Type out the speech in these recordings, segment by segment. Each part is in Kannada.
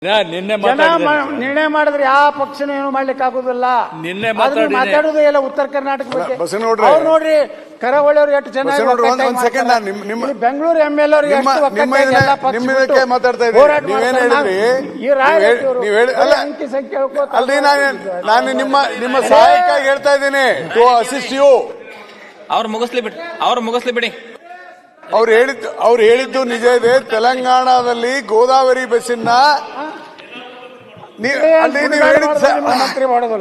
ನಿನ್ನೆ ನಿರ್ಣಯ ಮಾಡಿದ್ರೆ ಯಾವ ಪಕ್ಷನೂ ಏನು ಮಾಡ್ಲಿಕ್ಕೆ ಆಗುದಿಲ್ಲ. ನಿನ್ನೆ ಮಾತಾಡುದೇ ಇಲ್ಲ ಉತ್ತರ ಕರ್ನಾಟಕ ಬಗ್ಗೆ. ಅವ್ರು ನೋಡ್ರಿ ಕರಾವಳಿಯವರು ಎಷ್ಟು ಚೆನ್ನಾಗಿ ಬೆಂಗಳೂರು MLA ಅವರು ಅಂಕಿ ಸಂಖ್ಯೆ ನಾನು ನಿಮ್ಮ ಸಹಾಯಕ್ಕಾಗಿ ಹೇಳ್ತಾ ಇದ್ದೀನಿ. To assist you. ಅವ್ರು ಮುಗಿಸ್ಲಿ ಬಿಡಿ. ಅವ್ರು ಹೇಳಿದ್ದು ನಿಜ ಇದೆ. ತೆಲಂಗಾಣದಲ್ಲಿ ಗೋದಾವರಿ ಬಸ್ಸಿನ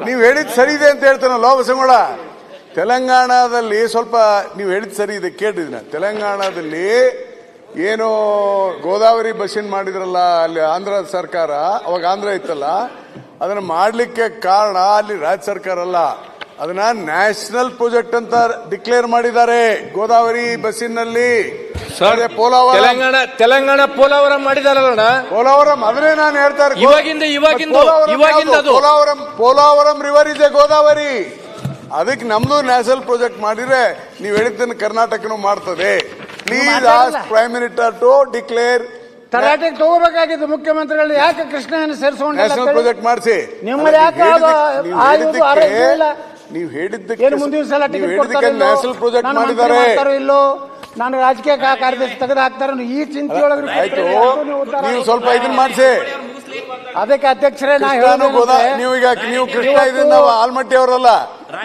ನೀವು ಹೇಳಿದ್ ಸರಿ ಇದೆ ಅಂತ ಹೇಳ್ತಾನಲ್ಲ ಬಸವಗೌಡ. ತೆಲಂಗಾಣದಲ್ಲಿ ಸ್ವಲ್ಪ ನೀವು ಹೇಳಿದ್ ಸರಿ ಇದೆ ಕೇಳಿದ್ನ. ತೆಲಂಗಾಣದಲ್ಲಿ ಏನು ಗೋದಾವರಿ ಬಸ್ಸಿನ ಮಾಡಿದ್ರಲ್ಲ ಅಲ್ಲಿ ಆಂಧ್ರ ಸರ್ಕಾರ, ಅವಾಗ ಆಂಧ್ರ ಇತ್ತಲ್ಲ, ಅದನ್ನ ಮಾಡ್ಲಿಕ್ಕೆ ಕಾರಣ ಅಲ್ಲಿ ರಾಜ್ಯ ಸರ್ಕಾರ ಅಲ್ಲ, ಅದನ್ನ ನ್ಯಾಷನಲ್ ಪ್ರಾಜೆಕ್ಟ್ ಅಂತ ಡಿಕ್ಲೇರ್ ಮಾಡಿದ್ದಾರೆ ಗೋದಾವರಿ ಬಸ್ಸಿನಲ್ಲಿ. ತೆಲಂಗಾಣ ಪೋಲಾವರಂ ಮಾಡಿದಾರಲ್ಲ, ಪೋಲಾವರಂ ಅದನ್ನೇ ನಾನು ಹೇಳ್ತಾ ಪೋಲಾವರಂ ರಿವರ್ ಇದೆ ಗೋದಾವರಿ. ಅದಕ್ಕೆ ನಮ್ದು ನ್ಯಾಷನಲ್ ಪ್ರಾಜೆಕ್ಟ್ ಮಾಡಿದ್ರೆ ನೀವು ಹೇಳಿದ್ದನ್ನು ಕರ್ನಾಟಕನು ಮಾಡ್ತದೆ. Please ask prime minister to declare. ತರಾಟೆಗೆ ತಗೋಬೇಕಾಗಿತ್ತು ಮುಖ್ಯಮಂತ್ರಿಗಳು. ಯಾಕೆ ಕೃಷ್ಣನ ಸೇರಿಸ್ಕೊಂಡು ನ್ಯಾಷನಲ್ ಪ್ರಾಜೆಕ್ಟ್ ಮಾಡಿಸಿ. ನೀವು ಹೇಳಿದ್ದಕ್ಕೆ ಮುಂದಿನ ಸಲ ಟಿಕೆಟ್ ನ್ಯಾಷನಲ್ ಪ್ರಾಜೆಕ್ಟ್ ಮಾಡಿದ್ದಾರೆ. ಇಲ್ಲೋ ನಾನು ರಾಜಕೀಯ ಕಾರ್ಯದರ್ಶಿ ತೆಗೆದು ಹಾಕ್ತಾರ ಈ ಚಿಂತೆ ಒಳಗೆ ನೀವು ಸ್ವಲ್ಪ ಇದನ್ನ ಮಾಡಿಸಿ. ಅದಕ್ಕೆ ಅಧ್ಯಕ್ಷರೇ ನೀವು ಕೃಷ್ಣ ಇದನ್ನ ನಾವು ಆಲ್ಮಟ್ಟಿ ಅವರಲ್ಲ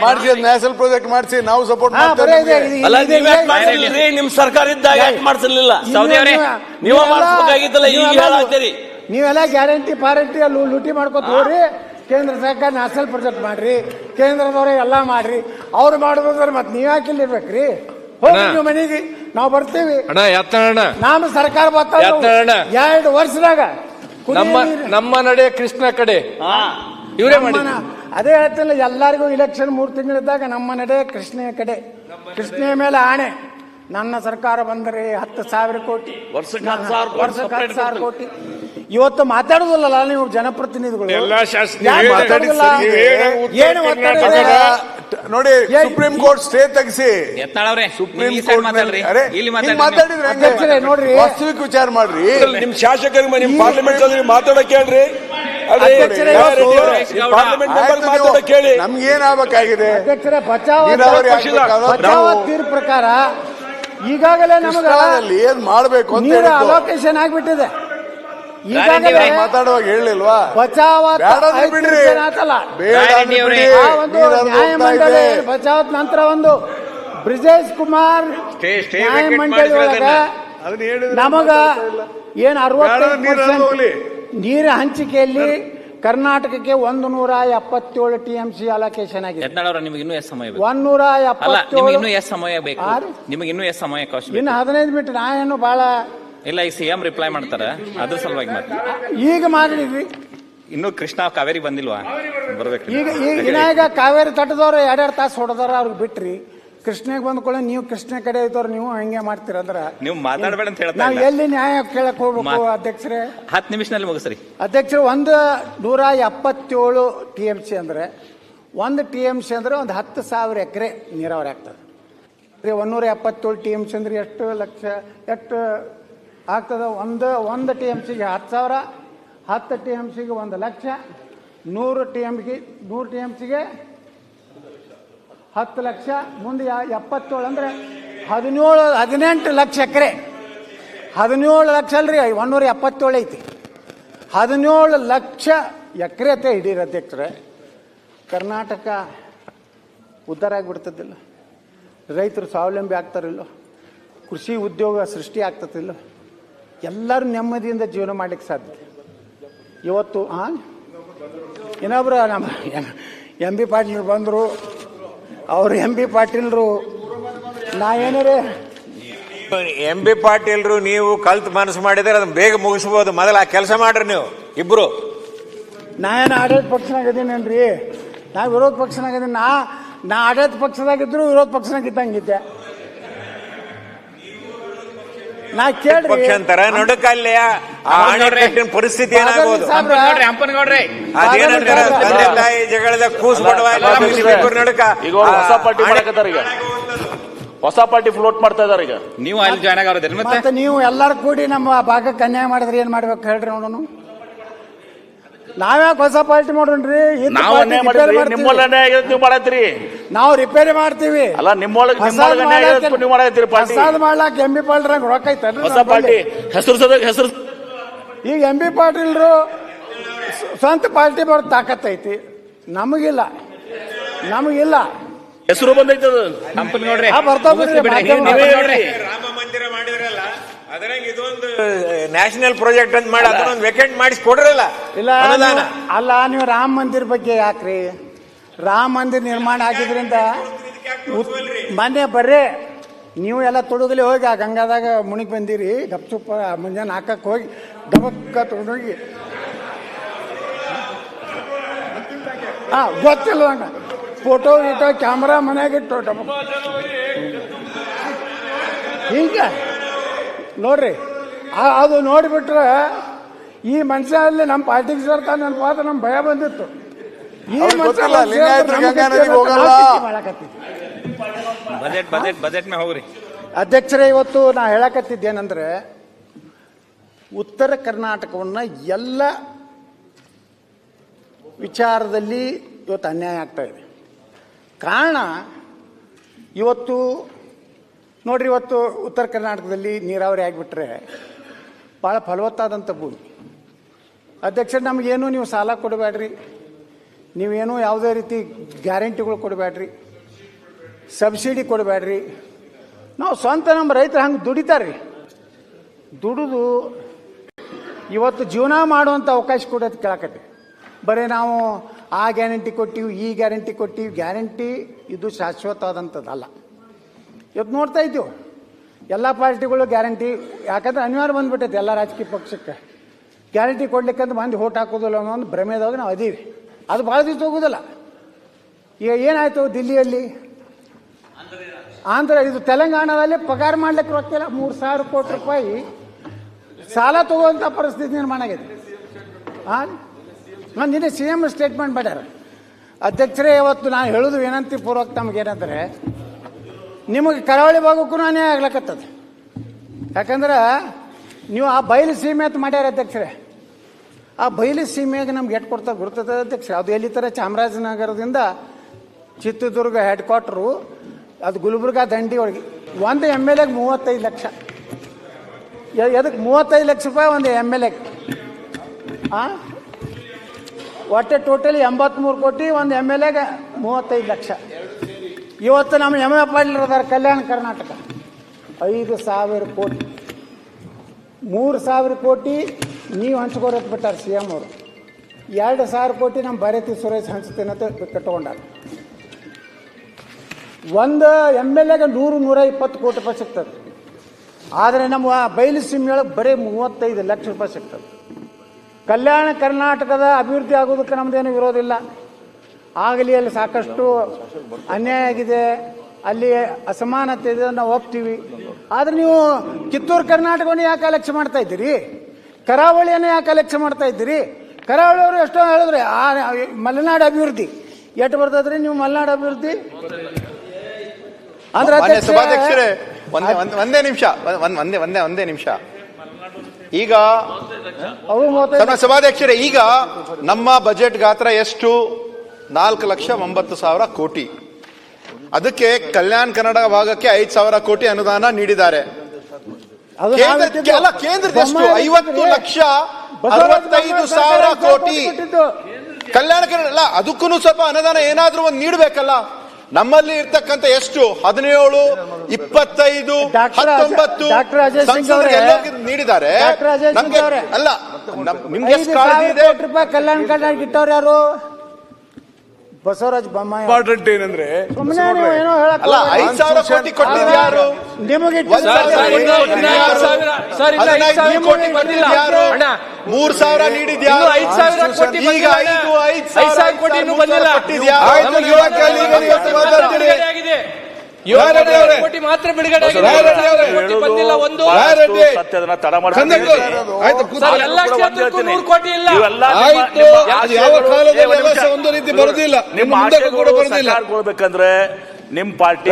ಮಾಡಿಸಿ ನ್ಯಾಷನಲ್ ಪ್ರಾಜೆಕ್ಟ್ ಮಾಡಿಸಿ ನಾವು ಸಪೋರ್ಟ್ ಮಾಡ್ತೇವೆ. ನಿಮ್ ಸರ್ಕಾರ ಇದ್ದಾಗ ಯಾಕೆ ಮಾಡಿಸಲಿಲ್ಲ? ನೀವೆಲ್ಲ ಗ್ಯಾರಂಟಿ ಪಾರಂಟಿ ಲೂಟಿ ಮಾಡ್ಕೊತ ಹೋಗ್ರಿ. ಕೇಂದ್ರ ಸರ್ಕಾರ ನ್ಯಾಷನಲ್ ಪ್ರಾಜೆಕ್ಟ್ ಮಾಡ್ರಿ, ಕೇಂದ್ರದವ್ರೆ ಎಲ್ಲಾ ಮಾಡ್ರಿ. ಅವ್ರು ಮಾಡೋದ್ರ ಮತ್ ನೀವ್ ಯಾಕಿಲ್ಲಿರ್ಬೇಕ್ರಿ? ಹೋಗಿ ನೀವು ಮನೆಗೆ ನಾವು ಬರ್ತೀವಿ. ನಮ್ಮ ಸರ್ಕಾರ ಬರ್ತಾ 2 ವರ್ಷದಾಗ ನಮ್ಮ ನಡೆ ಕೃಷ್ಣ ಕಡೆ ಇವರೇ ಮಾಡಿ. ಅದೇ ಹೇಳ್ತಿಲ್ಲ, ಎಲ್ಲರಿಗೂ ಇಲೆಕ್ಷನ್ 3 ತಿಂಗಳಿದ್ದಾಗ ನಮ್ಮ ನಡೆ ಕೃಷ್ಣ ಕಡೆ. ಕೃಷ್ಣೆಯ ಮೇಲೆ ಆಣೆ. ನನ್ನ ಸರ್ಕಾರ ಬಂದರೆ 10,000 ಕೋಟಿ, ವರ್ಷಕ್ಕೆ 10,000 ಕೋಟಿ. ಇವತ್ತು ಮಾತಾಡುದಿಲ್ಲ ನೀವು ಜನಪ್ರತಿನಿಧಿಗಳು. ಏನು ನೋಡಿ, ಸುಪ್ರೀಂ ಕೋರ್ಟ್ ಸ್ಟೇ ತೆಗಿಸಿ. ಸುಪ್ರೀಂ ಕೋರ್ಟ್ ಮಾತಾಡಿದ್ರೆ ನೋಡ್ರಿ, ವಾಸ್ತವಿಕ ವಿಚಾರ ಮಾಡ್ರಿ. ನಿಮ್ ಶಾಸಕರಿಗೆ ನಿಮ್ ಪಾರ್ಲಿಮೆಂಟ್ ಮಾತಾಡಕ್ ಹೇಳ್ರಿ. ನಮ್ಗೇನಾಗಬೇಕಾಗಿದೆ ಅಧ್ಯಕ್ಷರೇ? ಬಚಾವ್ ತೀರ್ಪು ಪ್ರಕಾರ ಈಗಾಗಲೇ ನಮಗೆ ಏನ್ ಮಾಡ್ಬೇಕು ಅಂತ ಅಲೋಕೇಶನ್ ಆಗ್ಬಿಟ್ಟಿದೆ. ಈಗಾಗಲೇ ಮಾತಾಡುವಾಗ ಹೇಳಿಲ್ವಾ? ಬಚಾವತ್ ನ್ಯಾಯಮಂಡಳಿ ಬಚಾವತ್ ನಂತರ ಒಂದು ಬ್ರಿಜೇಶ್ ಕುಮಾರ್ ನ್ಯಾಯಮಂಡಳಿ ಒಳಗ ನಮಗ ಏನ್ 65% ನೀರ ಹಂಚಿಕೆಯಲ್ಲಿ ಕರ್ನಾಟಕಕ್ಕೆ 177 TMC ಅಲೋಕೇಶನ್ ಆಗಿದೆ. ನಿಮಗೆ ಇನ್ನೂ ಎಷ್ಟು ಸಮಯ ಬೇಕು? 177. ಇನ್ನೂ ಎಷ್ಟು ಸಮಯ ಬೇಕು? ನಿಮಗೆ ಇನ್ನೂ ಎಷ್ಟು ಸಮಯ ಅವಕಾಶ? ಇನ್ನು 15 ಮಿನಿಟ್. ನಾನು ಬಹಳ ಇಲ್ಲ, ಈ CM ರಿಪ್ಲೈ ಮಾಡ್ತಾರೆ, ಅದ್ರ ಸಲುವಾಗಿ ಮತ್ತೆ ಈಗ ಮಾಡಿದ್ರಿ. ಇನ್ನು ಕೃಷ್ಣ ಕಾವೇರಿ ಬಂದಿಲ್ವಾ? ಬರ್ಬೇಕು. ಈಗ ಕಾವೇರಿ ತಟ್ಟದವ್ರು 2 ತಾಸು ಹೊಡೆದಾರ, ಅವ್ರಿಗೆ ಬಿಟ್ರಿ. ಕೃಷ್ಣಗೆ ಬಂದ್ಕೊಳ್ಳಿ, ನೀವು ಕೃಷ್ಣ ಕಡೆ ಇದ್ದವ್ರು ನೀವು ಹಂಗೆ ಮಾಡ್ತೀರಂದ್ರ ನೀವು ಮಾತಾಡಬೇಡ ಅಂತ ಹೇಳ್ತಾರೆ. ನಾವು ಎಲ್ಲಿ ನ್ಯಾಯ ಕೇಳಕ್ ಹೋಗ್ಬೇಕು ಅಧ್ಯಕ್ಷರೇ? 10 ನಿಮಿಷದಲ್ಲಿ ಮುಗಿಸ್ರಿ ಅಧ್ಯಕ್ಷರು. 177 TMC ಅಂದ್ರೆ 1 TMC ಅಂದ್ರೆ ಒಂದು 10,000 ಎಕರೆ ನೀರಾವರಿ ಆಗ್ತದೆ. 177 TMC ಅಂದ್ರೆ ಎಷ್ಟು ಲಕ್ಷ ಎಷ್ಟು ಆಗ್ತದೆ? ಒಂದು TMCಗೆ 10,000, 10 TMCಗೆ 1 ಲಕ್ಷ, 100 TMCಗೆ 10 ಲಕ್ಷ, ಮುಂದೆ 77 ಅಂದ್ರೆ 18 ಲಕ್ಷ ಎಕರೆ. 17 ಲಕ್ಷ ಅಲ್ರಿ, 177 ಐತಿ. 17 ಲಕ್ಷ ಎಕರೆ ಅಂತ ಹಿಡೀರಿ ಅಧ್ಯಕ್ಷರೇ. ಕರ್ನಾಟಕ ಉದ್ಧಾರ ಆಗಿಬಿಡ್ತದಿಲ್ಲ, ರೈತರು ಸ್ವಾವಲಂಬಿ ಆಗ್ತಾರಿಲ್ಲ, ಕೃಷಿ ಉದ್ಯೋಗ ಸೃಷ್ಟಿ ಆಗ್ತದಿಲ್ಲ, ಎಲ್ಲರೂ ನೆಮ್ಮದಿಯಿಂದ ಜೀವನ ಮಾಡ್ಲಿಕ್ಕೆ ಸಾಧ್ಯ. ಇವತ್ತು ಇನ್ನೊಬ್ರು ನಮ್ಮ MB ಪಾಟೀಲ್ ಬಂದರು. ಅವರು MB ಪಾಟೀಲ್ರು ನಾ ಏನಾರೇ MB ಪಾಟೀಲ್ರು ನೀವು ಕಲ್ತ್ ಮನಸ್ಸು ಮಾಡಿದ್ರೆ ಅದನ್ನ ಬೇಗ ಮುಗಿಸ್ಬೋದು. ಮೊದಲ ಆ ಕೆಲಸ ಮಾಡ್ರಿ ನೀವು ಇಬ್ರು. ನಾ ಏನು ಆಡಳಿತ ಪಕ್ಷನಾಗಿದ್ದೀನೇನ್ರಿ? ನಾ ವಿರೋಧ ಪಕ್ಷನಾಗಿದ್ದೀನಿ. ನಾ ಆಡಳಿತ ಪಕ್ಷದಾಗಿದ್ರು ವಿರೋಧ ಪಕ್ಷನಾಗಿದ್ದಂಗಿದ್ದೆ. ನಾ ಕೇಳ್ರಿ ಪಕ್ಷ ಅಂತಾರ ನಡುಕಲ್ಲೇ ಪರಿಸ್ಥಿತಿ ಏನಾಗೋದು? ಅದೇನಂತಾರ ತಂದೆ ತಾಯಿ ಜಗಳದ ಕೂಸು ಬಡವ ನಡುಕ. ಈಗ ಹೊಸ ಪಾರ್ಟಿ ಮಾಡಕತ್ತಾರ, ಈಗ ಹೊಸ ಪಾರ್ಟಿ ಫ್ಲೋಟ್ ಮಾಡ್ತಾ ಇದಾರೆ. ಈಗ ನೀವು ಅಲ್ಲಿ ಜಾಯ್ನ್ ಆಗೋದ್ರಿ. ಮತ್ತೆ ನೀವು ಎಲ್ಲರೂ ಕೂಡಿ ನಮ್ಮ ಭಾಗಕ್ಕೆ ಅನ್ಯಾಯ ಮಾಡಿದ್ರೆ ಏನ್ ಮಾಡ್ಬೇಕು ಹೇಳ್ರಿ ನೋಡೋಣ. ನಾವ್ಯಾಕೆ ಹೊಸ ಪಾರ್ಟಿ ಮಾಡೋಣ್ರಿ? ನಾವು ಅನ್ಯಾಯ ಮಾಡಿದ್ರಿ, ನಿಮ್ಮಲ್ಲಿ ಅನ್ಯಾಯ ಆಗಿರೋದು ನೀವು ಮಾಡತ್ರಿ. ನಾವು ರಿಪೇರಿ ಮಾಡ್ತೀವಿ. ಅಲ್ಲ ನಿಮ್ಮೊಳಗೆ ಅನ್ಯಾಯ ಆಗಿರೋದು ನೀವು ಮಾಡತ್ತೀರಿ. ಪಾರ್ಟಿ ಹೊಸಾದ್ ಮಾಡ್ಲಾಕ ಎಂ ಬಿ ಪಾಟೀಲ್ ರೊಕ್ಕ ಐತಲ್ರಿ ಹೊಸ ಪಾರ್ಟಿ ಹೆಸರು ಈಗ ಎಂ ಬಿ ಪಾಟೀಲ್ರು ಸ್ವಂತ ಪಾರ್ಟಿ ಬರೋ ತಾಕತ್ತೈತಿ. ನಮಗಿಲ್ಲ ಹೆಸರು ಬಂದೈತೆ ಅದು. ಕಂಪನಿ ನೋಡ್ರಿ ಬರ್ತಾವ ರಾಮ ಮಂದಿರ ಮಾಡಿದ್ರಲ್ಲ ಅದ್ರಾಗ ಇದೊಂದು ನ್ಯಾಷನಲ್ ಪ್ರಾಜೆಕ್ಟ್ ಅಂತ ಮಾಡಿ ಅದನ್ನೊಂದು ವೇಕೆಂಟ್ ಮಾಡಿಸಿ ಕೊಡ್ರಲ್ಲ. ಇಲ್ಲ ಅಲ್ಲ, ನೀವು ರಾಮ ಮಂದಿರ ಬಗ್ಗೆ ಯಾಕ್ರಿ? ರಾಮ ಮಂದಿರ ನಿರ್ಮಾಣ ಆಗಿದ್ರಿಂದ ಮೊನ್ನೆ ಬರ್ರೆ ನೀವು ಎಲ್ಲ ತೊಡಗಲಿ ಹೋಗಿ ಆ ಗಂಗಾದಾಗ ಮುಣಿಗೆ ಬಂದಿರಿ. ಗಪ್ಚುಪ್ಪ ಮುಂಜಾನೆ ಹಾಕಕ್ಕೆ ಹೋಗಿ ಗಮಕ್ಕ ತೊಗೊಂಡೋಗಿ ಗೊತ್ತಿಲ್ಲ ಅಣ್ಣ. ಫೋಟೋ ಗೀಟೋ ಕ್ಯಾಮ್ರಾ ಮನೆಯಾಗಿಟ್ಟು ಹಿಂಗ ನೋಡ್ರಿ. ಅದು ನೋಡಿಬಿಟ್ರೆ ಈ ಮನುಷ್ಯ ಅಲ್ಲಿ ನಮ್ಮ ಪಾರ್ಟಿಗೆ ಸೇರ್ತಾನೆ ಅನ್ಪಾದ ನಮ್ ಭಯ ಬಂದಿತ್ತು. ಈ ಬಜೆಟ್ ಮೇ ಹೋಗ್ರಿ ಅಧ್ಯಕ್ಷರೇ, ಇವತ್ತು ನಾ ಹೇಳಕತ್ತಿದ್ದೇನೆಂದ್ರೆ ಉತ್ತರ ಕರ್ನಾಟಕವನ್ನ ಎಲ್ಲ ವಿಚಾರದಲ್ಲಿ ಇವತ್ತು ಅನ್ಯಾಯ ಆಗ್ತಾ ಇದೆ. ಕಾರಣ ಇವತ್ತು ನೋಡ್ರಿ, ಇವತ್ತು ಉತ್ತರ ಕರ್ನಾಟಕದಲ್ಲಿ ನೀರಾವರಿ ಆಗಿಬಿಟ್ರೆ ಭಾಳ ಫಲವತ್ತಾದಂಥ ಭೂಮಿ. ಅಧ್ಯಕ್ಷರು, ನಮಗೇನು ನೀವು ಸಾಲ ಕೊಡಬೇಡ್ರಿ, ನೀವೇನು ಯಾವುದೇ ರೀತಿ ಗ್ಯಾರಂಟಿಗಳು ಕೊಡಬೇಡ್ರಿ, ಸಬ್ಸಿಡಿ ಕೊಡಬೇಡ್ರಿ. ನಾವು ಸ್ವಂತ ನಮ್ಮ ರೈತರು ಹಂಗೆ ದುಡಿತಾರೆ. ದುಡಿದು ಇವತ್ತು ಜೀವನ ಮಾಡುವಂಥ ಅವಕಾಶ ಕೊಡೋದು ಕೇಳಕತ್ತೆ. ಬರೀ ನಾವು ಆ ಗ್ಯಾರಂಟಿ ಕೊಟ್ಟಿವಿ, ಈ ಗ್ಯಾರಂಟಿ ಕೊಟ್ಟಿವಿ. ಗ್ಯಾರಂಟಿ ಇದು ಶಾಶ್ವತವಾದಂಥದ್ದಲ್ಲ. ಇವತ್ತು ನೋಡ್ತಾ ಇದ್ದೀವಿ ಎಲ್ಲ ಪಾರ್ಟಿಗಳು ಗ್ಯಾರಂಟಿ, ಯಾಕಂದ್ರೆ ಅನಿವಾರ್ಯ ಬಂದ್ಬಿಟ್ಟೈತೆ ಎಲ್ಲ ರಾಜಕೀಯ ಪಕ್ಷಕ್ಕೆ. ಗ್ಯಾರಂಟಿ ಕೊಡ್ಲಿಕ್ಕಂತ ಮಂದಿ ಓಟ್ ಹಾಕೋದಿಲ್ಲ ಅನ್ನೋ ಒಂದು ಭ್ರಮೆದಾಗ ನಾವು ಅದೀವಿ. ಅದು ಭಾಳ ದಿವಸ ಹೋಗೋದಿಲ್ಲ. ಈಗ ಏನಾಯಿತು ದಿಲ್ಲಿಯಲ್ಲಿ, ಇದು ತೆಲಂಗಾಣದಲ್ಲಿ ಪಗಾರ ಮಾಡ್ಲಿಕ್ಕೆ ರೊಕ್ಕಿಲ್ಲ. 3,000 ಕೋಟಿ ರೂಪಾಯಿ ಸಾಲ ತಗೋಂಥ ಪರಿಸ್ಥಿತಿ ನಿರ್ಮಾಣ ಆಗಿದೆ. ನಾನು ನಿನ್ನೆ CM ಸ್ಟೇಟ್ಮೆಂಟ್ ಮಾಡ್ಯಾರ. ಅಧ್ಯಕ್ಷರೇ, ಇವತ್ತು ನಾನು ಹೇಳೋದು ವಿನಂತಿ ಪೂರ್ವಕ ತಮಗೇನಂದ್ರೆ, ನಿಮಗೆ ಕರಾವಳಿ ಭಾಗಕ್ಕೂ ಅನ್ಯಾಯ ಆಗ್ಲಕ್ಕತ್ತದ. ಯಾಕಂದ್ರೆ ನೀವು ಆ ಬಯಲು ಸೀಮೆ ಅಂತ ಮಾಡ್ಯಾರ ಅಧ್ಯಕ್ಷರೇ. ಆ ಬಯಲು ಸೀಮೆಗೆ ನಮ್ಗೆ ಎಟ್ಟು ಕೊಡ್ತಾ ಗುರ್ತದ ಅಧ್ಯಕ್ಷರೇ. ಅದು ಎಲ್ಲಿ ಥರ ಚಾಮರಾಜನಗರದಿಂದ ಚಿತ್ರದುರ್ಗ ಹೆಡ್ ಕ್ವಾರ್ಟರು, ಅದು ಗುಲ್ಬರ್ಗಾ ದಂಡಿ ಒಳಗೆ ಒಂದು MLA 35 ಲಕ್ಷ. ಎದಕ್ಕೆ 35 ಲಕ್ಷ ರೂಪಾಯಿ ಒಂದು MLA? ಒಟ್ಟೆ ಟೋಟಲಿ 83 ಕೋಟಿ, ಒಂದು MLA 35 ಲಕ್ಷ. ಇವತ್ತು ನಮ್ಮ ಎಮ್ ಎ ಪಾಟೀಲ್ ಅದಾರ ಕಲ್ಯಾಣ ಕರ್ನಾಟಕ 5,000 ಕೋಟಿ, 3,000 ಕೋಟಿ ನೀವು ಹಂಚ್ಕೊರತ್ ಬಿಟ್ಟಾರ CM ಅವರು. 2,000 ಕೋಟಿ ನಮ್ಮ ಭಾರತಿ ಸುರೇಶ್ ಹಂಚ್ತೇನೆ ಅಂತ ಕಟ್ಕೊಂಡಾರ. ಒಂದು MLA 100-120 ಕೋಟಿ ರೂಪಾಯಿ ಸಿಗ್ತದೆ. ಆದರೆ ನಮ್ಮ ಬಯಲು ಸೀಮೆಯೊಳಗೆ ಬರೀ 35 ಲಕ್ಷ ರೂಪಾಯಿ ಸಿಗ್ತದೆ. ಕಲ್ಯಾಣ ಕರ್ನಾಟಕದ ಅಭಿವೃದ್ಧಿ ಆಗೋದಕ್ಕೆ ನಮ್ಮದೇನು ವಿರೋಧಿಲ್ಲ. ಆಗಲಿ, ಅಲ್ಲಿ ಸಾಕಷ್ಟು ಅನ್ಯಾಯ ಆಗಿದೆ, ಅಲ್ಲಿ ಅಸಮಾನತೆ ಇದೆ, ನಾವು ಒಪ್ತೀವಿ. ಆದರೆ ನೀವು ಕಿತ್ತೂರು ಕರ್ನಾಟಕವನ್ನು ಯಾಕೆ ಅಲಕ್ಷ್ಯ ಮಾಡ್ತಾ ಇದ್ದೀರಿ? ಕರಾವಳಿಯನ್ನು ಯಾಕೆ ಅಲಕ್ಷ್ಯ ಮಾಡ್ತಾ ಇದ್ದೀರಿ? ಕರಾವಳಿಯವರು ಎಷ್ಟೋ ಹೇಳಿದ್ರೆ ಮಲೆನಾಡು ಅಭಿವೃದ್ಧಿ ಎಷ್ಟು ಬರ್ತದ್ರಿ? ನೀವು ಮಲೆನಾಡು ಅಭಿವೃದ್ಧಿ ಅಂದ್ರೆ ಸಭಾಧ್ಯಕ್ಷರೇ, ಒಂದೇ ನಿಮಿಷ. ಈಗ ಸಭಾಧ್ಯಕ್ಷರೇ, ಈಗ ನಮ್ಮ ಬಜೆಟ್ ಗಾತ್ರ ಎಷ್ಟು? 4,90,000 ಕೋಟಿ. ಅದಕ್ಕೆ ಕಲ್ಯಾಣ ಕರ್ನಾಟಕ ಭಾಗಕ್ಕೆ 5,000 ಕೋಟಿ ಅನುದಾನ ನೀಡಿದ್ದಾರೆ. ಕೇಂದ್ರದಷ್ಟು 50,65,000 ಕೋಟಿ ಕಲ್ಯಾಣ ಕರ್ನಾಟಕ. ಅಲ್ಲ, ಅದಕ್ಕೂ ಸ್ವಲ್ಪ ಅನುದಾನ ಏನಾದ್ರೂ ಒಂದು ನೀಡಬೇಕಲ್ಲ. ನಮ್ಮಲ್ಲಿ ಇರ್ತಕ್ಕಂಥ ಎಷ್ಟು 17, 25, 19 ನೀಡಿದ್ದಾರೆ. ಅಲ್ಲ, ನಿಮ್ಗೆ ಕಾಳಜಿ ಇದೆ. ಕಲ್ಯಾಣ ಕರ್ನಾಟಕ ಇಟ್ಟವ್ರು ಯಾರು? ಬಸವರಾಜ ಬೊಮ್ಮಾಯಿ. ಇಂಪಾರ್ಟೆಂಟ್ ಏನಂದ್ರೆ ಅಲ್ಲ, 5,000 ಕೋಟಿ ಕೊಟ್ಟಿದ್ದು ಯಾರು? ನಿಮಗೆ 3,000 ನೀಡಿದ್ಯಾರು? 5,000 ಕೋಟಿ ಈಗ 5,000 ಕೋಟಿ ಕೋಟಿ ಮಾತ್ರ ಬಿಡುಗಡೆ ಬಂದಿಲ್ಲ. ಒಂದು ಸತ್ಯದನ್ನ ತಡ ಮಾಡಿ ಎಲ್ಲ ಕ್ಷೇತ್ರಕ್ಕೂ 100 ಕೋಟಿ ಇಲ್ಲ. ಒಂದು ರೀತಿ ಬರುದಿಲ್ಲ. ನಿಮ್ಮ ಕೊಡ್ಬೇಕಂದ್ರೆ ನಿಮ್ ಪಾರ್ಟಿ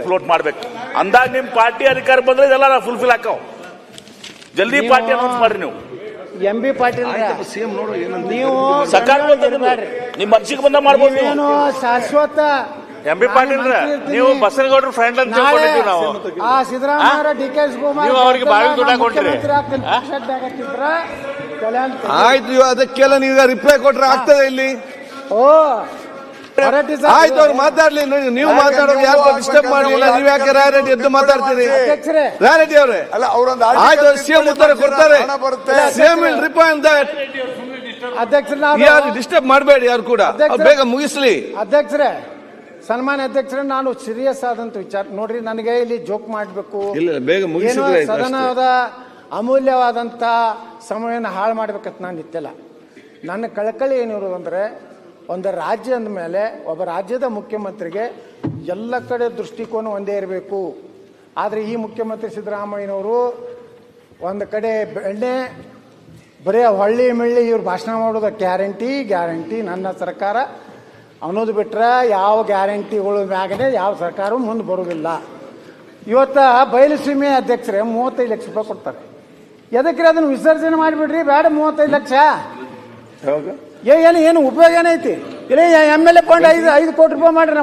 ಫ್ಲೋಟ್ ಮಾಡ್ಬೇಕು. ಅಂದಾಗ ನಿಮ್ ಪಾರ್ಟಿ ಅಧಿಕಾರ ಬಂದ್ರೆ ಇದೆಲ್ಲ ಫುಲ್ಫಿಲ್ ಹಾಕವ್. ಜಲ್ದಿ ಪಾರ್ಟಿ ಅನೌನ್ಸ್ ಮಾಡ್ರಿ ನೀವು. MB ಪಾಟೀಲ್ ನೀವು ಸರ್ಕಾರ ನಿಮ್ ಮನ್ಸಿಗೆ ಬಂದ ಮಾಡ್ಬೋದು ನೀವು. ನೀವೇನು ಶಾಶ್ವತ MB ಪಾಟೀಲ್ ನೀವು ಬಸನಗೌಡ್ರ ಫ್ರೆಂಡ್ ಅಂತ ತಿಳ್ಕೊಂಡಿದ್ದೀವಿ ನಾವು. ಆ ಸಿದ್ದರಾಮಯ್ಯ DK ಶಿವಕುಮಾರ್ ನೀವು ಅವ್ರಿಗೆ ಬಾಗಿಲು ದುಡ್ಡು ಕೊಟ್ರಿ. ಆಯ್ತು, ಅದಕ್ಕೆಲ್ಲ ನೀವು ರಿಪ್ಲೈ ಕೊಟ್ರೆ ಆಗ್ತದೆ ಇಲ್ಲಿ. ಓ ಆಯ್ತು, ಅವ್ರು ಮಾತಾಡ್ಲಿ. ನೀವು ಮಾತಾಡೋದು ಯಾರು ಡಿಸ್ಟರ್ಬ್ ಮಾಡಲಿಲ್ಲ. ನೀವ್ ಯಾಕೆ ರಾಯರೆಡ್ಡಿ ಎದ್ದು ಮಾತಾಡ್ತೀರಿ? ಅಧ್ಯಕ್ಷರೇ, ರಾಯರೆಡ್ಡಿ ಅವರೇ, ಅಲ್ಲ ಅವರೊಂದು ಆಯ್ತು, ಸಿಎಂ ಉತ್ತರ ಕೊಡ್ತಾರೆ. CM will reply on that. ಅಧ್ಯಕ್ಷರೇ ಡಿಸ್ಟರ್ಬ್ ಮಾಡಬೇಡಿ ಯಾರು ಕೂಡ. ಅವ್ರು ಬೇಗ ಮುಗಿಸ್ಲಿ. ಅಧ್ಯಕ್ಷರೇ, ಸನ್ಮಾನ್ಯ ಅಧ್ಯಕ್ಷರೇ, ನಾನು ಸೀರಿಯಸ್ ಆದಂತ ವಿಚಾರ ನೋಡ್ರಿ. ನನಗೆ ಇಲ್ಲಿ ಜೋಕ್ ಮಾಡಬೇಕು, ಇಲ್ಲ, ಬೇಗ ಮುಗಿಸಿದ್ರೆ ಆಯ್ತು ಅಷ್ಟೇ. ಸದನದ ಅಮೂಲ್ಯವಾದಂತ ಸಮಯವನ್ನು ಹಾಳು ಮಾಡ್ಬೇಕಂತ ನಾನು ನಿಂತಿಲ್ಲ. ನನ್ನ ಕಳಕಳಿ ಏನಿರೋದಂದ್ರೆ, ಒಂದು ರಾಜ್ಯ ಅಂದ ಮೇಲೆ ಒಬ್ಬ ರಾಜ್ಯದ ಮುಖ್ಯಮಂತ್ರಿಗೆ ಎಲ್ಲ ಕಡೆ ದೃಷ್ಟಿಕೋನ ಒಂದೇ ಇರಬೇಕು. ಆದರೆ ಈ ಮುಖ್ಯಮಂತ್ರಿ ಸಿದ್ದರಾಮಯ್ಯನವರು ಒಂದು ಕಡೆ ಬೆಣ್ಣೆ ಬರೀ ಹೊಳ್ಳಿ ಮಿಳ್ಳಿ ಇವ್ರು ಭಾಷಣ ಮಾಡೋದು ಗ್ಯಾರಂಟಿ ನನ್ನ ಸರ್ಕಾರ ಅನ್ನೋದು ಬಿಟ್ರೆ ಯಾವ ಗ್ಯಾರಂಟಿಗಳ ಮ್ಯಾಗನೆ ಯಾವ ಸರ್ಕಾರ ಮುಂದೆ ಬರೋದಿಲ್ಲ. ಇವತ್ತ ಬಯಲುಸೀಮೆ ಅಧ್ಯಕ್ಷರೇ 35 ಲಕ್ಷ ರೂಪಾಯಿ ಕೊಡ್ತಾರೆ. ಎದಕ್ಕೆ ಅದನ್ನು ವಿಸರ್ಜನೆ ಮಾಡಿಬಿಡ್ರಿ, ಬೇಡ 35 ಲಕ್ಷ. ಏನು ಉಪಯೋಗ ಏನೈತಿ? ಇಲ್ಲ MLA ಫಂಡ್ 5 ಕೋಟಿ ರೂಪಾಯಿ ಮಾಡ್ರಿ.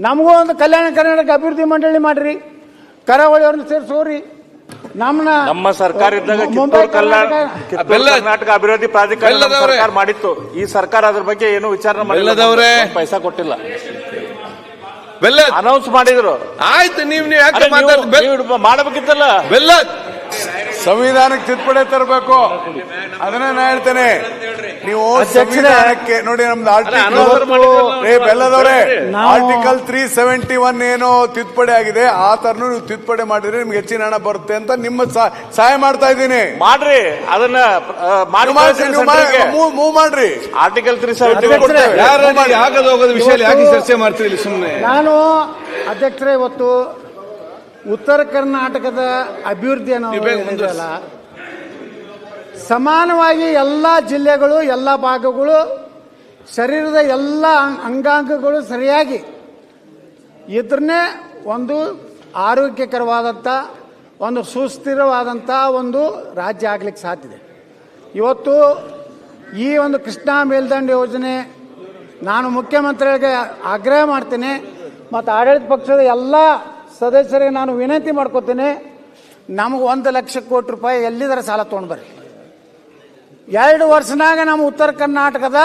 ನಮಗೂ ಒಂದು ಕಲ್ಯಾಣ ಕರ್ನಾಟಕ ಅಭಿವೃದ್ಧಿ ಮಂಡಳಿ ಮಾಡ್ರಿ, ಕರಾವಳಿಯವ್ರನ್ನ ಸೇರಿಸೋರಿ. ನಮ್ಮ ಸರ್ಕಾರ ಇದ್ದಾಗ ಕಿತ್ತೂರು ಕರ್ನಾಟಕ ಅಭಿವೃದ್ಧಿ ಪ್ರಾಧಿಕಾರ ಸರ್ಕಾರ ಮಾಡಿತ್ತು. ಈ ಸರ್ಕಾರ ಅದ್ರ ಬಗ್ಗೆ ಏನು ವಿಚಾರಣೆ ಮಾಡಿಲ್ಲ, ಪೈಸಾ ಕೊಟ್ಟಿಲ್ಲ. ಅನೌನ್ಸ್ ಮಾಡಿದ್ರು. ಆಯ್ತು, ನೀವು ಯಾಕೆ ಮಾಡಬೇಕಿತ್ತಲ್ಲ. ಸಂವಿಧಾನಕ್ಕೆ ತಿದ್ದುಪಡಿ ತರಬೇಕು. ಅದನ್ನ ನಾನು ಹೇಳ್ತೇನೆ. ನೀವು ಸಂವಿಧಾನಕ್ಕೆ ನೋಡಿ, ನಮ್ದು ಬೆಲ್ಲದವ್ರೆ ಆರ್ಟಿಕಲ್ 371 ಏನೋ ತಿದ್ದುಪಡಿ ಆಗಿದೆ, ಆ ತರನು ನೀವು ತಿದ್ದುಪಡಿ ಮಾಡಿದ್ರೆ ನಿಮ್ಗೆ ಹೆಚ್ಚಿನ ಹಣ ಬರುತ್ತೆ ಅಂತ ನಿಮ್ಮ ಸಹಾಯ ಮಾಡ್ತಾ ಇದ್ದೀನಿ. ಮಾಡ್ರಿ, ಅದನ್ನ ಮೂವ್ ಮಾಡ್ರಿ. ಆರ್ಟಿಕಲ್ 371 ಆಗದ ಹೋಗೋದ ವಿಷಯ ಯಾಕೆ ಚರ್ಚೆ ಮಾಡ್ತೀರಿ ಸುಮ್ಮನೆ? ನಾನು ಅಧ್ಯಕ್ಷರೇ, ಇವತ್ತು ಉತ್ತರ ಕರ್ನಾಟಕದ ಅಭಿವೃದ್ಧಿ ಅನ್ನೋದಲ್ಲ, ಸಮಾನವಾಗಿ ಎಲ್ಲ ಜಿಲ್ಲೆಗಳು, ಎಲ್ಲ ಭಾಗಗಳು, ಶರೀರದ ಎಲ್ಲ ಅಂಗಾಂಗಗಳು ಸರಿಯಾಗಿ ಇದ್ರನ್ನೇ ಒಂದು ಆರೋಗ್ಯಕರವಾದಂಥ ಒಂದು ಸುಸ್ಥಿರವಾದಂಥ ಒಂದು ರಾಜ್ಯ ಆಗ್ಲಿಕ್ಕೆ ಸಾಧ್ಯ ಇದೆ. ಇವತ್ತು ಈ ಒಂದು ಕೃಷ್ಣಾ ಮೇಲ್ದಂಡೆ ಯೋಜನೆ ನಾನು ಮುಖ್ಯಮಂತ್ರಿಗಳಿಗೆ ಆಗ್ರಹ ಮಾಡ್ತೇನೆ ಮತ್ತು ಆಡಳಿತ ಪಕ್ಷದ ಎಲ್ಲ ಸದಸ್ಯರಿಗೆ ನಾನು ವಿನಂತಿ ಮಾಡ್ಕೋತೇನೆ, ನಮಗೆ 1 ಲಕ್ಷ ಕೋಟಿ ರೂಪಾಯಿ ಎಲ್ಲಿದರ ಸಾಲ ತೊಗೊಂಡು ಬರ್ರಿ. 2 ವರ್ಷನಾಗ ನಮ್ಮ ಉತ್ತರ ಕರ್ನಾಟಕದ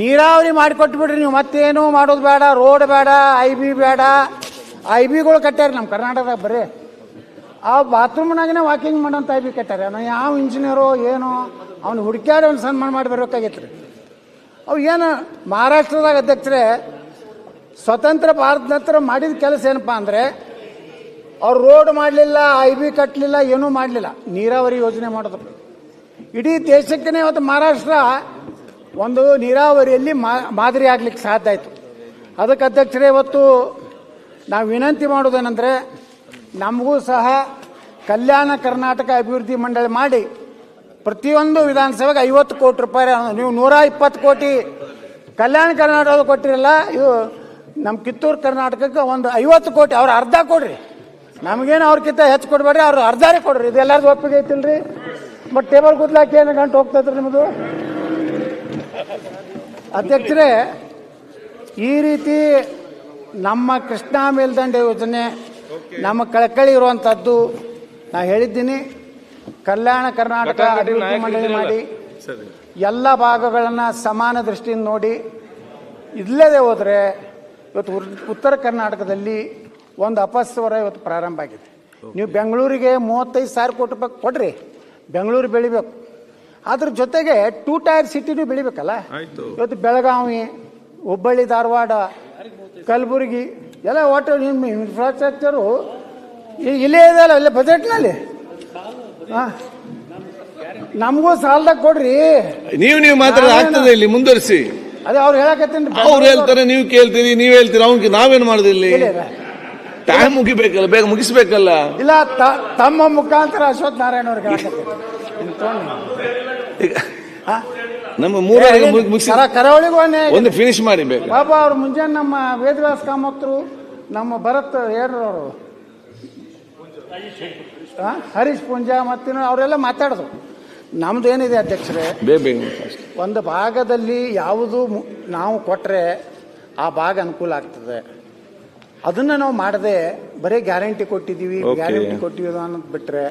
ನೀರಾವರಿ ಮಾಡಿಕೊಟ್ಬಿಡ್ರಿ. ನೀವು ಮತ್ತೇನು ಮಾಡೋದು ಬೇಡ, ರೋಡ್ ಬೇಡ, IB ಬೇಡ. IBಗಳು ಕಟ್ಟ್ಯಾರ ನಮ್ಮ ಕರ್ನಾಟಕದಾಗ. ಬರೀ ಆ ಬಾತ್ರೂಮ್ನಾಗನೇ ವಾಕಿಂಗ್ ಮಾಡೋಂಥ IB ಕಟ್ಟ್ಯಾರ. ನಾವು ಯಾವ ಇಂಜಿನಿಯರೋ ಏನೋ ಅವ್ನು ಹುಡುಕ್ಯಾಡಿ ಅವ್ನು ಸನ್ಮಾನ ಮಾಡಿ ಬರ್ಬೇಕಾಗಿತ್ತು ರೀ. ಅವು ಏನು ಮಹಾರಾಷ್ಟ್ರದಾಗ ಅಧ್ಯಕ್ಷರೇ, ಸ್ವತಂತ್ರ ಭಾರತ ನಂತರ ಮಾಡಿದ ಕೆಲಸ ಏನಪ್ಪಾ ಅಂದರೆ, ಅವ್ರು ರೋಡ್ ಮಾಡಲಿಲ್ಲ, IB ಕಟ್ಟಲಿಲ್ಲ, ಏನೂ ಮಾಡಲಿಲ್ಲ, ನೀರಾವರಿ ಯೋಜನೆ ಮಾಡೋದು. ಇಡೀ ದೇಶಕ್ಕೇ ಇವತ್ತು ಮಹಾರಾಷ್ಟ್ರ ಒಂದು ನೀರಾವರಿಯಲ್ಲಿ ಮಾದರಿ ಆಗ್ಲಿಕ್ಕೆ ಸಾಧ್ಯ ಆಯಿತು. ಅದಕ್ಕೆ ಅಧ್ಯಕ್ಷರೇ, ಇವತ್ತು ನಾವು ವಿನಂತಿ ಮಾಡೋದೇನೆಂದರೆ, ನಮಗೂ ಸಹ ಕಲ್ಯಾಣ ಕರ್ನಾಟಕ ಅಭಿವೃದ್ಧಿ ಮಂಡಳಿ ಮಾಡಿ ಪ್ರತಿಯೊಂದು ವಿಧಾನಸಭೆಗೆ 50 ಕೋಟಿ ರೂಪಾಯಿ, ನೀವು 120 ಕೋಟಿ ಕಲ್ಯಾಣ ಕರ್ನಾಟಕದ ಕೊಟ್ಟಿರಲ್ಲ, ಇವು ನಮ್ಮ ಕಿತ್ತೂರು ಕರ್ನಾಟಕಕ್ಕೆ ಒಂದು 50 ಕೋಟಿ, ಅವ್ರು ಅರ್ಧ ಕೊಡ್ರಿ. ನಮಗೇನು ಅವ್ರಕ್ಕಿಂತ ಹೆಚ್ಚು ಕೊಡಬೇಡ್ರಿ, ಅವ್ರು ಅರ್ಧಾರೇ ಕೊಡ್ರಿ. ಇದೆಲ್ಲರದು ಒಪ್ಪಿಗೆ ಐತಿಲ್ರಿ? ಬಟ್ ಟೇಬಲ್ ಕೂತ್ಲಾಕಿ ಏನು ಗಂಟು ಹೋಗ್ತದ್ರಿ ನಿಮ್ಮದು? ಅಧ್ಯಕ್ಷರೇ, ಈ ರೀತಿ ನಮ್ಮ ಕೃಷ್ಣಾ ಮೇಲ್ದಂಡೆ ಯೋಜನೆ ನಮ್ಮ ಕಳಕಳಿ ಇರುವಂಥದ್ದು. ನಾ ಹೇಳಿದ್ದೀನಿ, ಕಲ್ಯಾಣ ಕರ್ನಾಟಕ ಅಭಿವೃದ್ಧಿ ಮಂಡಳಿ ಮಾಡಿ ಎಲ್ಲ ಭಾಗಗಳನ್ನು ಸಮಾನ ದೃಷ್ಟಿಯಿಂದ ನೋಡಿ, ಇಲ್ಲದೆ ಹೋದರೆ ಇವತ್ತು ಉತ್ತರ ಕರ್ನಾಟಕದಲ್ಲಿ ಒಂದು ಅಪಸ್ವರ ಇವತ್ತು ಪ್ರಾರಂಭ ಆಗಿದೆ. ನೀವು ಬೆಂಗಳೂರಿಗೆ 35,000 ಕೋಟಿ ರೂಪಾಯಿ ಕೊಡ್ರಿ, ಬೆಂಗಳೂರು ಬೆಳಿಬೇಕು. ಅದ್ರ ಜೊತೆಗೆ 2 ಟೈರ್ ಸಿಟಿನೂ ಬೆಳಿಬೇಕಲ್ಲ. ಇವತ್ತು ಬೆಳಗಾವಿ, ಹುಬ್ಬಳ್ಳಿ, ಧಾರವಾಡ, ಕಲಬುರಗಿ ಎಲ್ಲ ಒಟ್ಟು ನಿಮ್ಮ ಇನ್ಫ್ರಾಸ್ಟ್ರಕ್ಚರು ಇಲ್ಲೇ ಇದೆಯಲ್ಲ, ಇಲ್ಲೇ ಬಜೆಟ್ನಲ್ಲಿ. ನಮಗೂ ಸಾಲದಾಗ ಕೊಡ್ರಿ. ನೀವು ಮಾತ್ರ ಆಗ್ತದೆ ಇಲ್ಲಿ ಮುಂದುವರಿಸಿ. ಅದೇ ಅವ್ರು ಹೇಳಕತ್ತೀನಿ, ಅವ್ರು ಹೇಳ್ತಾರೆ, ನೀವು ಕೇಳ್ತೀರಿ, ನೀವು ಹೇಳ್ತೀರಿ, ಅವ್ನಿಗೆ ನಾವೇನು ಮಾಡುದು ಇಲ್ಲಿ? ಟೈಮ್ ಮುಗಿಬೇಕಲ್ಲ, ಬೇಗ ಮುಗಿಸ್ಬೇಕಲ್ಲ. ಇಲ್ಲ, ತಮ್ಮ ಮುಖಾಂತರ ಅಶ್ವಥ್ ನಾರಾಯಣ ಅವ್ರಿಗೆ ನಮ್ಮ ಮುಗಿಸಿ ಕರಾವಳಿಗೂ ಒಂದು ಫಿನಿಶ್ ಮಾಡಿ ಬೇಕು. ಬಾಬಾ ಅವ್ರು ಮುಂಜಾನೆ ನಮ್ಮ ವೇದವ್ಯಾಸ ಕಾಮಕ್ತರು, ನಮ್ಮ ಭರತ್ ಏರ್ರವರು ಹರೀಶ್ ಪೂಂಜಾ ಮತ್ತಿನ ಅವರೆಲ್ಲ ಮಾತಾಡಿದ್ರು. ನಮ್ದು ಏನಿದೆ ಅಧ್ಯಕ್ಷರೇ, ಒಂದು ಭಾಗದಲ್ಲಿ ಯಾವುದು ನಾವು ಕೊಟ್ರೆ ಆ ಭಾಗ ಅನುಕೂಲ ಆಗ್ತದೆ, ಅದನ್ನ ನಾವು ಮಾಡದೆ ಬರೀ ಗ್ಯಾರಂಟಿ ಕೊಟ್ಟಿದ್ದೀವಿ ಅನ್ನೋದು ಬಿಟ್ರೆ